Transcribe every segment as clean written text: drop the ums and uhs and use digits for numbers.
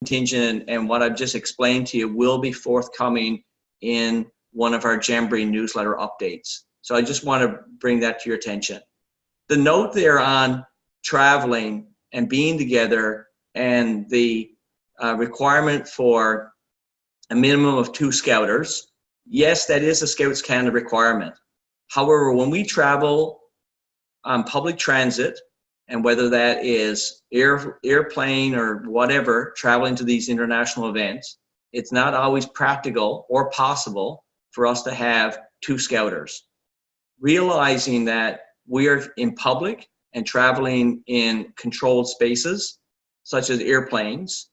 Contingent and what I've just explained to you will be forthcoming in one of our Jamboree newsletter updates. So I just want to bring that to your attention. The note there on traveling and being together and the requirement for a minimum of 2 scouters, yes, that is a Scouts Canada requirement. However, when we travel on public transit, and whether that is airplane or whatever, traveling to these international events, it's not always practical or possible for us to have 2 scouters. Realizing that we are in public and traveling in controlled spaces, such as airplanes,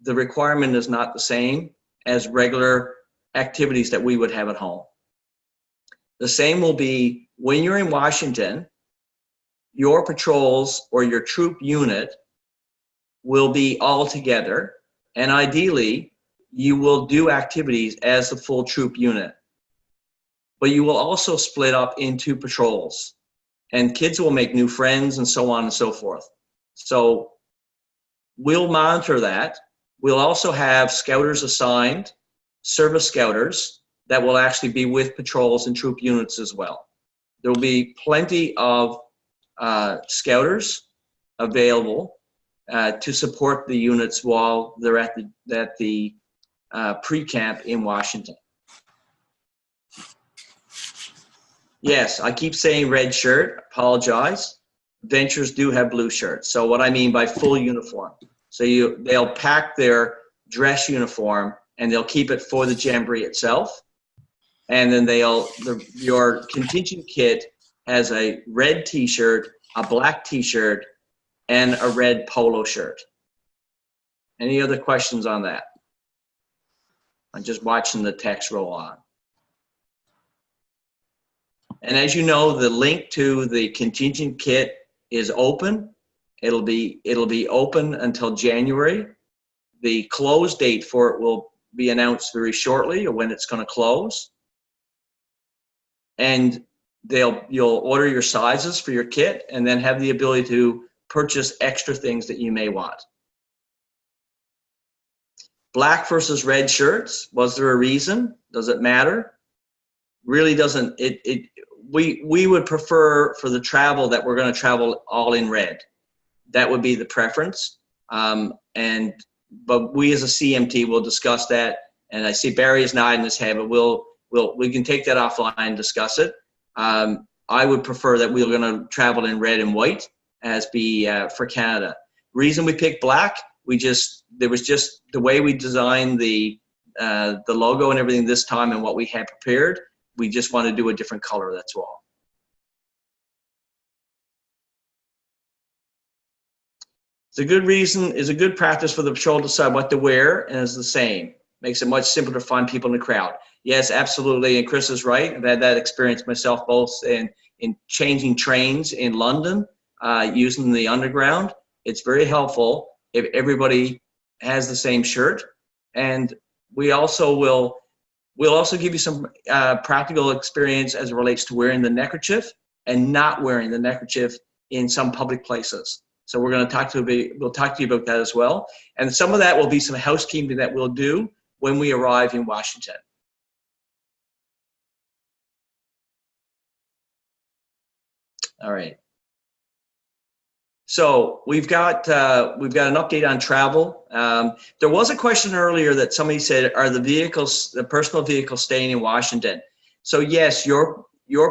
the requirement is not the same as regular activities that we would have at home. The same will be when you're in Washington, your patrols or your troop unit will be all together, and ideally you will do activities as the full troop unit. But you will also split up into patrols, and kids will make new friends and so on and so forth. So we'll monitor that. We'll also have scouters assigned, service scouters, that will actually be with patrols and troop units as well. There will be plenty of scouters available to support the units while they're at the pre-camp in Washington. Yes, I keep saying red shirt, apologize. Ventures do have blue shirts. So what I mean by full uniform. So they'll pack their dress uniform and they'll keep it for the Jamboree itself. And then your contingent kit has a red t-shirt, a black t-shirt, and a red polo shirt. Any other questions on that? I'm just watching the text roll on. And as you know, the link to the contingent kit is open. It'll be open until January. The close date for it will be announced very shortly, or when it's going to close. And you'll order your sizes for your kit and then have the ability to purchase extra things that you may want. Black versus red shirts, was there a reason? Does it matter? Really doesn't. We would prefer for the travel that we're going to travel all in red. That would be the preference. But we as a CMT will discuss that. And I see Barry is nodding his head, but we can take that offline and discuss it. I would prefer that we're going to travel in red and white as for Canada. Reason we picked black, there was just the way we designed the logo and everything this time and what we had prepared. We just want to do a different color, that's all. It's a good reason, is a good practice for the patrol to decide what to wear, and it's the same. Makes it much simpler to find people in the crowd. Yes, absolutely, and Chris is right. I've had that experience myself, both in changing trains in London, using the underground. It's very helpful if everybody has the same shirt. And we'll also give you some practical experience as it relates to wearing the neckerchief and not wearing the neckerchief in some public places. So we're going to we'll talk to you about that as well. And some of that will be some housekeeping that we'll do when we arrive in Washington. All right. So we've got an update on travel. There was a question earlier that somebody said, are the personal vehicles staying in Washington? So yes, your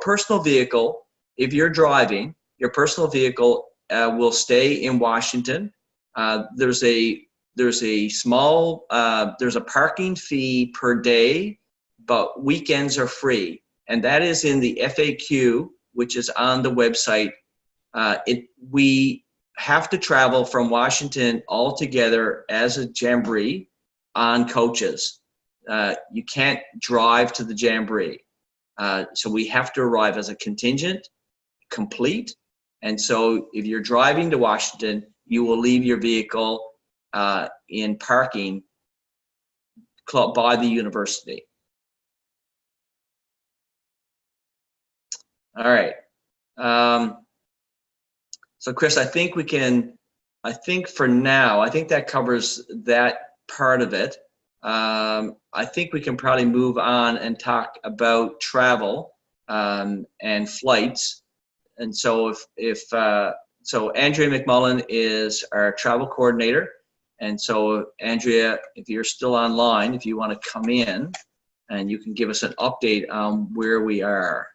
personal vehicle, if you're driving, your personal vehicle will stay in Washington. There's a parking fee per day, but weekends are free, and that is in the FAQ, which is on the website. We have to travel from Washington all together as a Jamboree on coaches. You can't drive to the Jamboree. So we have to arrive as a contingent, complete. And so if you're driving to Washington, you will leave your vehicle in parking by the university. All right. So Chris, I think we can I think for now, I think that covers that part of it. I think we can probably move on and talk about travel and flights. And so so Andrea McMullen is our travel coordinator. And so Andrea, if you're still online, if you want to come in and you can give us an update on where we are.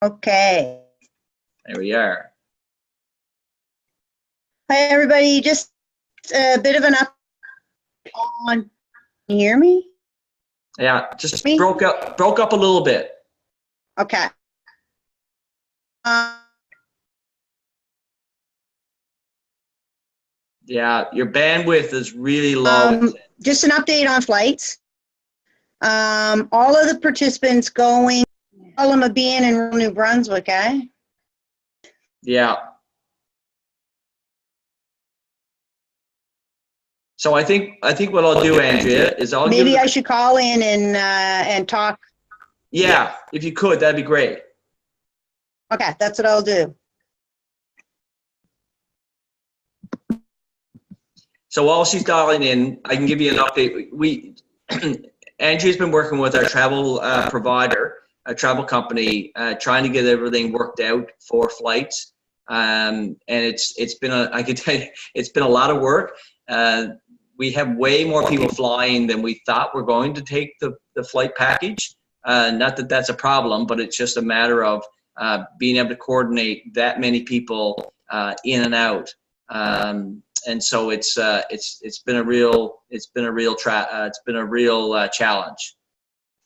Okay. There we are. Hi, everybody. Just a bit of an update on. Can you hear me? Yeah, just broke up a little bit. Okay. Yeah, your bandwidth is really low. Just an update on flights. All of the participants going, all of them being in New Brunswick, eh? Yeah. So I think what I'll do, Andrea, is I'll maybe I should call in and talk. Yeah, if you could, that'd be great. Okay, that's what I'll do. So while she's dialing in, I can give you an update. Andrea's been working with our travel provider, a travel company, trying to get everything worked out for flights. And it's been I can tell you, it's been a lot of work. We have way more people flying than we thought were going to take the flight package. Not that that's a problem, but it's just a matter of being able to coordinate that many people in and out. And so it's been a real challenge.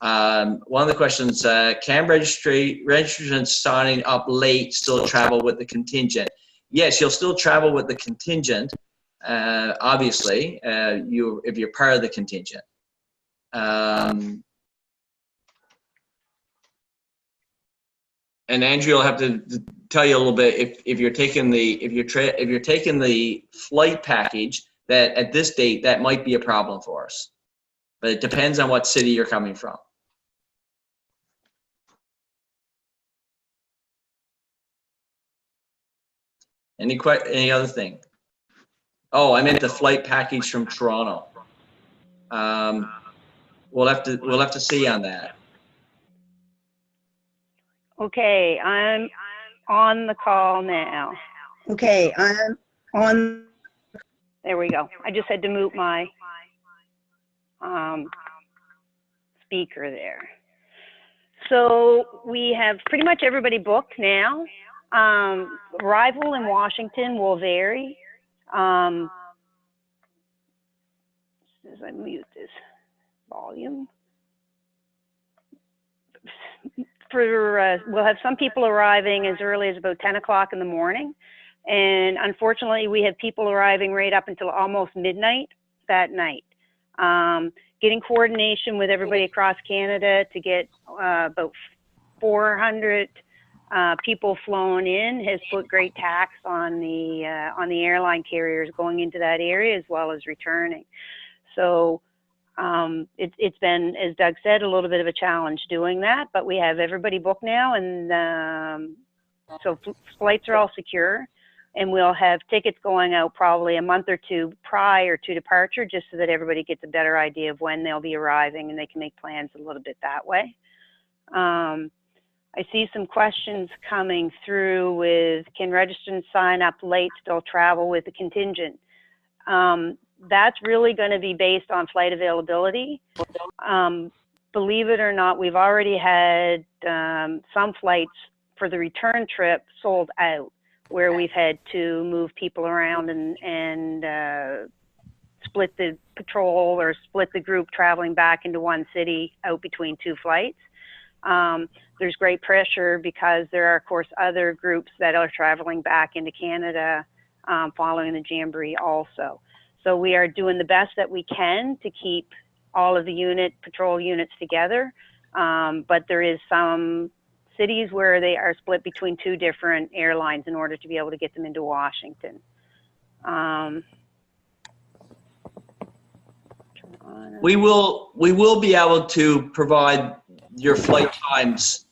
One of the questions: can registrants signing up late still travel with the contingent? Yes, you'll still travel with the contingent. Obviously, if you're part of the contingent. And Andrea will have to tell you a little bit if you're taking the flight package, that at this date that might be a problem for us, but it depends on what city you're coming from. Any other thing? Oh, I meant the flight package from Toronto. We'll have to see on that. Okay, I'm on the call now. Okay, I'm on. There we go. I just had to mute my speaker there. So we have pretty much everybody booked now. Arrival in Washington will vary. As I mute this volume. We'll have some people arriving as early as about 10 o'clock in the morning. And unfortunately, we have people arriving right up until almost midnight that night. Getting coordination with everybody across Canada to get about 400 people flown in has put great tax on the airline carriers going into that area as well as returning. So it's been, as Doug said, a little bit of a challenge doing that, but we have everybody booked now, and so flights are all secure, and we'll have tickets going out probably a month or two prior to departure, just so that everybody gets a better idea of when they'll be arriving and they can make plans a little bit that way. I see some questions coming through with, can registrants sign up late, still travel with the contingent? That's really going to be based on flight availability. Believe it or not, we've already had some flights for the return trip sold out, where we've had to move people around and split the patrol or split the group traveling back into one city out between two flights. There's great pressure because there are, of course, other groups that are traveling back into Canada following the Jamboree also. So we are doing the best that we can to keep all of the patrol units together, but there is some cities where they are split between two different airlines in order to be able to get them into Washington. We will be able to provide your flight times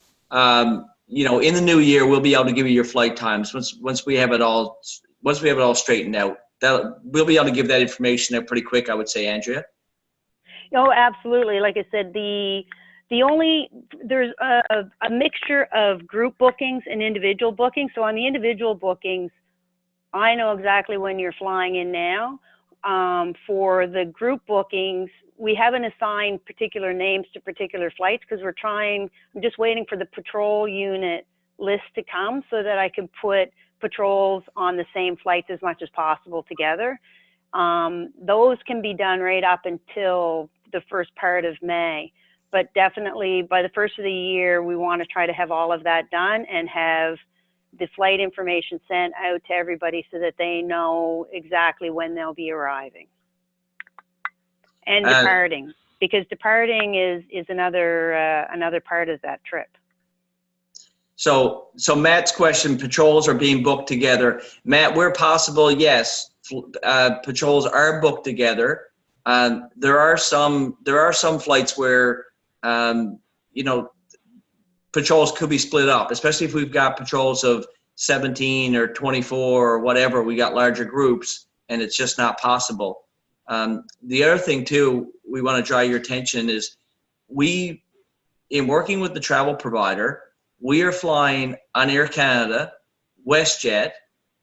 in the new year, we'll be able to give you your flight times once we have it all straightened out. We'll be able to give that information out pretty quick, I would say, Andrea. Oh, absolutely. Like I said, there's a mixture of group bookings and individual bookings. So on the individual bookings, I know exactly when you're flying in now. For the group bookings, we haven't assigned particular names to particular flights because I'm just waiting for the patrol unit list to come so that I can put patrols on the same flights as much as possible together. Those can be done right up until the first part of May. But definitely by the first of the year, we want to try to have all of that done and have the flight information sent out to everybody so that they know exactly when they'll be arriving. And departing, because departing is another part of that trip. So Matt's question, patrols are being booked together. Matt, where possible, yes, patrols are booked together. There are some flights where patrols could be split up, especially if we've got patrols of 17 or 24 or whatever. We got larger groups, and it's just not possible. The other thing too, we want to draw your attention is in working with the travel provider, we are flying on Air Canada, WestJet,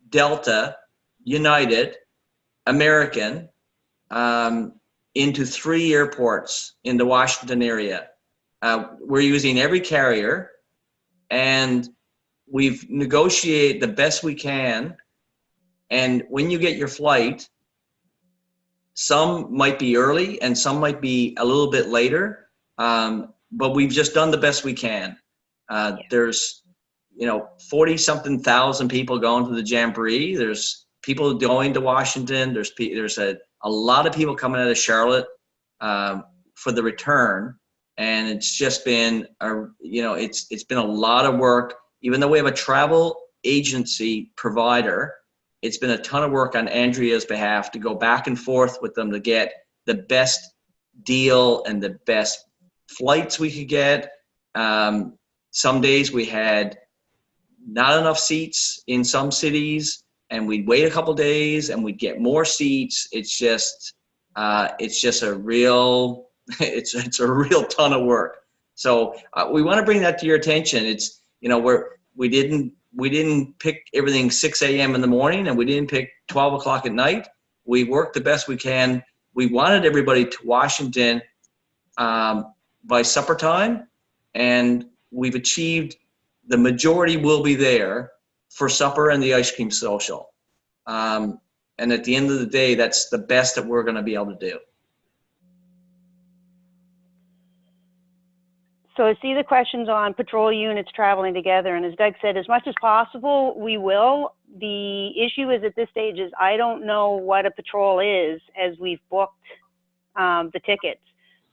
Delta, United, American, into 3 airports in the Washington area. We're using every carrier, and we've negotiated the best we can. And when you get your flight, some might be early and some might be a little bit later, but we've just done the best we can. There's 40-something thousand people going to the Jamboree. There's people going to Washington. There's a lot of people coming out of Charlotte for the return, and it's just been it's been a lot of work. Even though we have a travel agency provider, it's been a ton of work on Andrea's behalf to go back and forth with them to get the best deal and the best flights we could get. Some days we had not enough seats in some cities, and we'd wait a couple days and we'd get more seats. It's just a real ton of work. So we want to bring that to your attention. It's we didn't pick everything 6 a.m. in the morning, and we didn't pick 12 o'clock at night. We worked the best we can. We wanted everybody to Washington by supper time, and we've achieved the majority will be there for supper and the ice cream social. And at the end of the day, that's the best that we're going to be able to do. So I see the questions on patrol units traveling together, and as Doug said, as much as possible, we will. The issue is at this stage is I don't know what a patrol is as we've booked the tickets.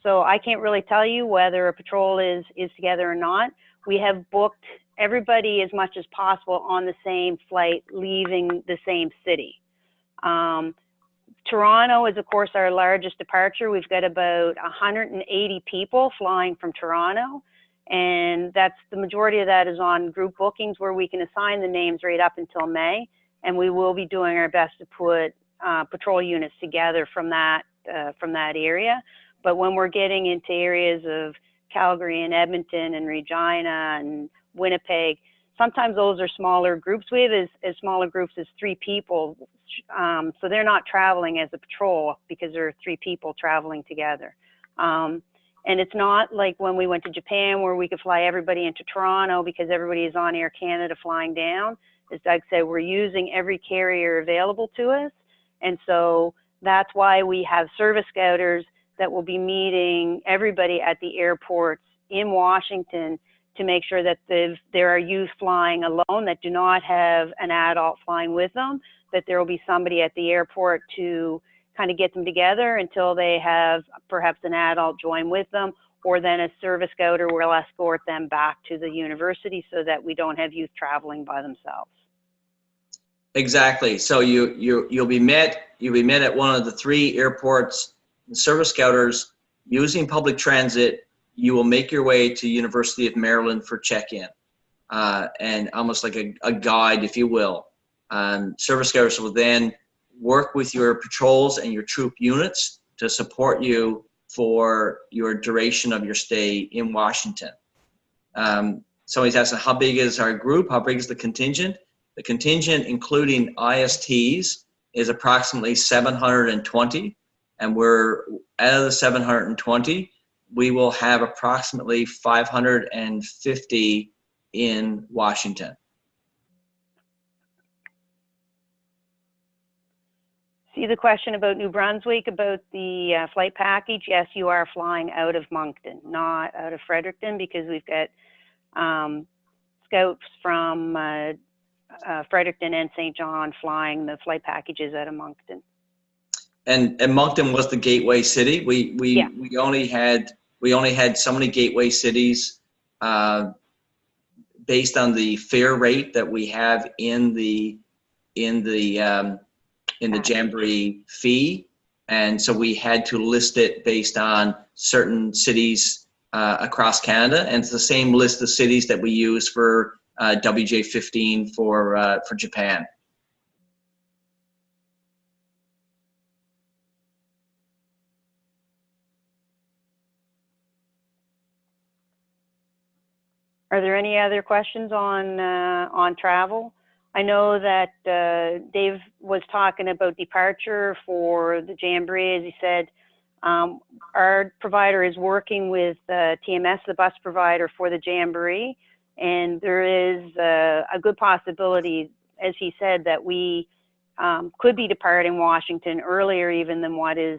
So I can't really tell you whether a patrol is together or not. We have booked everybody as much as possible on the same flight, leaving the same city. Toronto is, of course, our largest departure. We've got about 180 people flying from Toronto, and that's the majority of that is on group bookings where we can assign the names right up until May, and we will be doing our best to put patrol units together from that area. But when we're getting into areas of Calgary and Edmonton and Regina and Winnipeg, sometimes those are smaller groups. We have as smaller groups as 3 people. So they're not traveling as a patrol because there are 3 people traveling together. And it's not like when we went to Japan where we could fly everybody into Toronto because everybody is on Air Canada flying down. As Doug said, we're using every carrier available to us. And so that's why we have service scouters that will be meeting everybody at the airports in Washington to make sure that there are youth flying alone that do not have an adult flying with them, that there will be somebody at the airport to kind of get them together until they have perhaps an adult join with them, or then a service scouter will escort them back to the university so that we don't have youth traveling by themselves. Exactly. So you'll be met at one of the 3 airports. The service scouters using public transit. You will make your way to University of Maryland for check-in. and almost like a guide, if you will. Service Scouts will then work with your patrols and your troop units to support you for your duration of your stay in Washington. Somebody's asking, how big is our group? How big is the contingent? The contingent, including ISTs, is approximately 720. And we're out of the 720, we will have approximately 550 in Washington. See the question about New Brunswick, about the flight package? Yes, you are flying out of Moncton, not out of Fredericton, because we've got scouts from Fredericton and St. John flying the flight packages out of Moncton. And Moncton was the gateway city. We only had so many gateway cities based on the fare rate that we have in the Jamboree fee, and so we had to list it based on certain cities across Canada, and it's the same list of cities that we use for WJ15 for Japan. Are there any other questions on travel? I know that Dave was talking about departure for the Jamboree. As he said, our provider is working with TMS, the bus provider for the Jamboree, and there is a good possibility, as he said, that we could be departing Washington earlier even than what is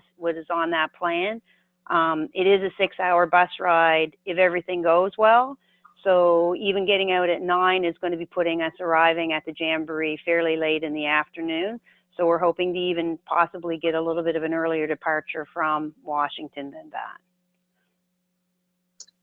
on that plan. It is a 6-hour bus ride if everything goes well. So even getting out at 9 is going to be putting us arriving at the Jamboree fairly late in the afternoon. So we're hoping to even possibly get a little bit of an earlier departure from Washington than that.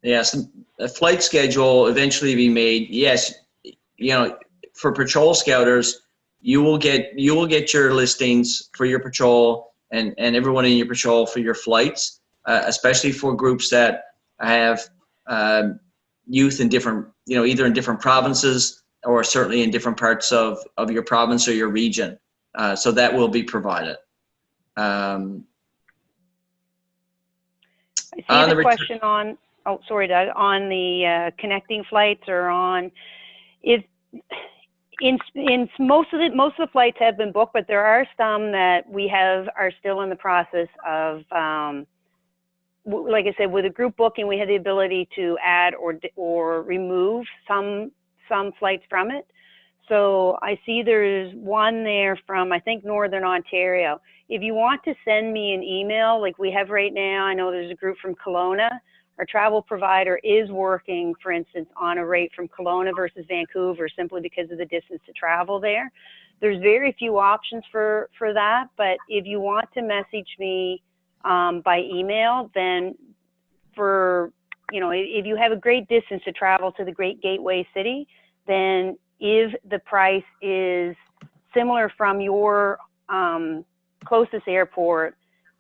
Yes, a flight schedule eventually be made. Yes, you know, for patrol scouters, you will get your listings for your patrol and everyone in your patrol for your flights, especially for groups that have youth in different, either in different provinces or certainly in different parts of your province or your region. So that will be provided. I see the question on, oh, sorry, Doug, on the connecting flights or on, if in most of the flights have been booked, but there are some that are still in the process of, like I said, with a group booking, we have the ability to add or remove some flights from it. So I see there's one there from, I think, Northern Ontario. If you want to send me an email like we have right now, I know there's a group from Kelowna. Our travel provider is working, for instance, on a rate from Kelowna versus Vancouver simply because of the distance to travel there. There's very few options for that, but if you want to message me by email, then if you have a great distance to travel to the great gateway city, then if the price is similar from your closest airport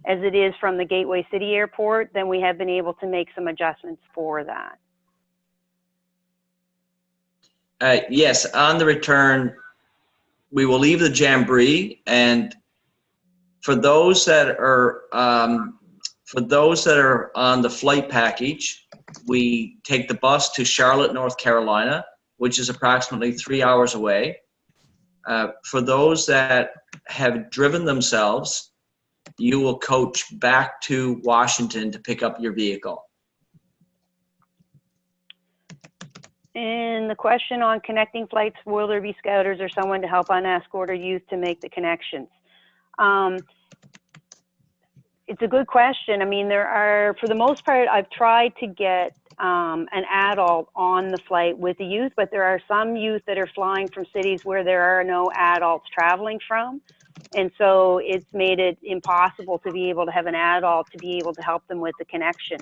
as it is from the gateway city airport, then we have been able to make some adjustments for that. Yes, on the return, we will leave the Jamboree, and for those that are on the flight package, we take the bus to Charlotte, North Carolina, which is approximately 3 hours away. For those that have driven themselves, you will coach back to Washington to pick up your vehicle. And the question on connecting flights, will there be scouters or someone to help unescorted youth to make the connections? It's a good question. I mean, there are, for the most part, I've tried to get an adult on the flight with the youth, but there are some youth that are flying from cities where there are no adults traveling from. And so it's made it impossible to be able to have an adult to be able to help them with the connection.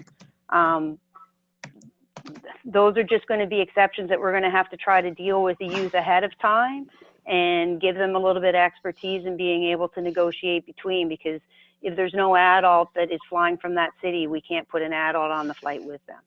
Those are just going to be exceptions that we're going to have to try to deal with the youth ahead of time and give them a little bit of expertise in being able to negotiate between, because if there's no adult that is flying from that city, we can't put an adult on the flight with them.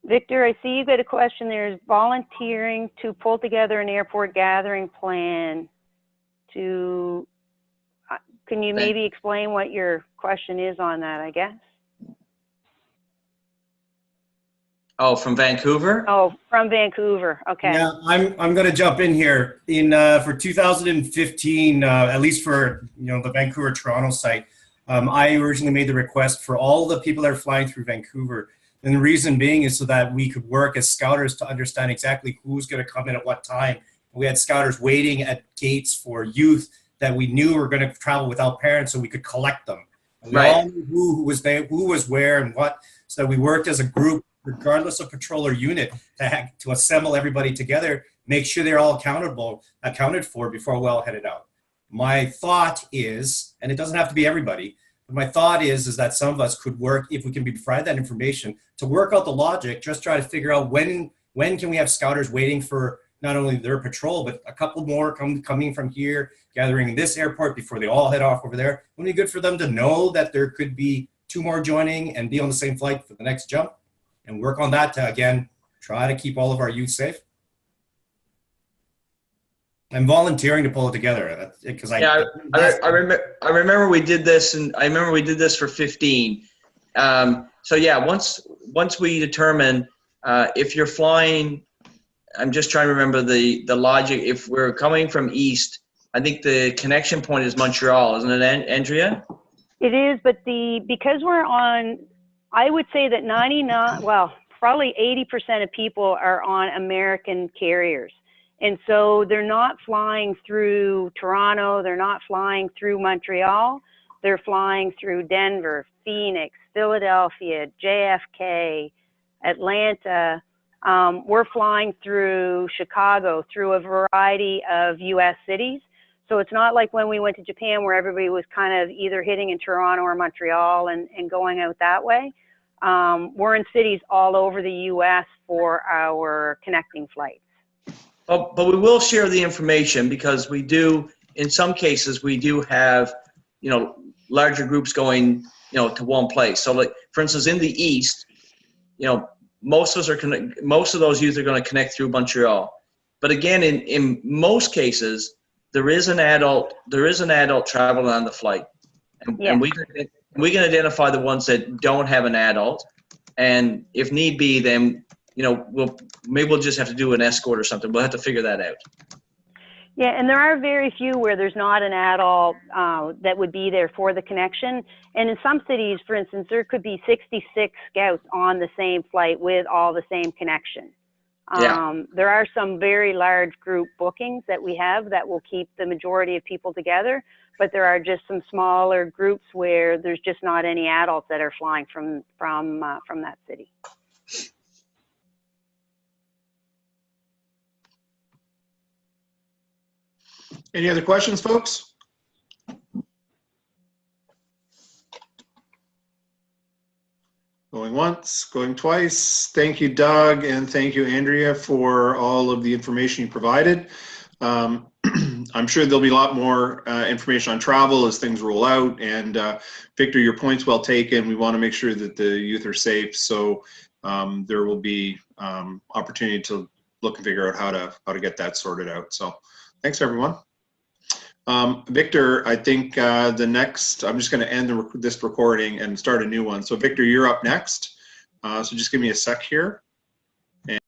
Victor, I see you got a question. There's volunteering to pull together an airport gathering plan to, can you maybe explain what your question is on that, I guess? Oh, from Vancouver? Oh, from Vancouver. Okay. Yeah, I'm going to jump in here. For 2015, at least for the Vancouver Toronto site, I originally made the request for all the people that are flying through Vancouver, and the reason being is so that we could work as scouters to understand exactly who's going to come in at what time. We had scouters waiting at gates for youth that we knew were going to travel without parents, so we could collect them. And we all knew who was there, who was where, and what, so that we worked as a group, regardless of patrol or unit, to assemble everybody together, make sure they're all accounted for before we all headed out. My thought is, and it doesn't have to be everybody, but my thought is that some of us could work, if we can be provided that information, to work out the logic, just try to figure out when can we have scouters waiting for not only their patrol, but a couple more coming from here, gathering in this airport before they all head off over there. Wouldn't it be good for them to know that there could be 2 more joining and be on the same flight for the next jump? And work on that to, again, try to keep all of our youth safe. I'm volunteering to pull it together because I remember we did this, and I remember we did this for 15. So yeah, once we determine if you're flying, I'm just trying to remember the logic. If we're coming from east, I think the connection point is Montreal, isn't it, Andrea? It is, but because we're on, I would say that probably 80% of people are on American carriers. And so they're not flying through Toronto, they're not flying through Montreal, they're flying through Denver, Phoenix, Philadelphia, JFK, Atlanta. We're flying through Chicago, through a variety of US cities. So it's not like when we went to Japan where everybody was kind of either hitting in Toronto or Montreal and going out that way. We're in cities all over the US for our connecting flights. Oh, but we will share the information because we do, in some cases, we do have, larger groups going, to one place. So like, for instance, in the East, most of those youth are going to connect through Montreal. But again, in most cases, there is an adult traveling on the flight. And we can identify the ones that don't have an adult. And if need be, then, we'll just have to do an escort or something. We'll have to figure that out. Yeah, and there are very few where there's not an adult that would be there for the connection. And in some cities, for instance, there could be 66 scouts on the same flight with all the same connection. There are some very large group bookings that we have that will keep the majority of people together, but there are just some smaller groups where there's just not any adults that are flying from that city. Any other questions, folks? Going once, going twice. Thank you, Doug, and thank you, Andrea, for all of the information you provided. I'm sure there'll be a lot more information on travel as things roll out. And Victor, your point's well taken. We want to make sure that the youth are safe. So there will be opportunity to look and figure out how to get that sorted out. So thanks, everyone. Victor, I think I'm just going to end this recording and start a new one. So Victor, you're up next. So just give me a sec here.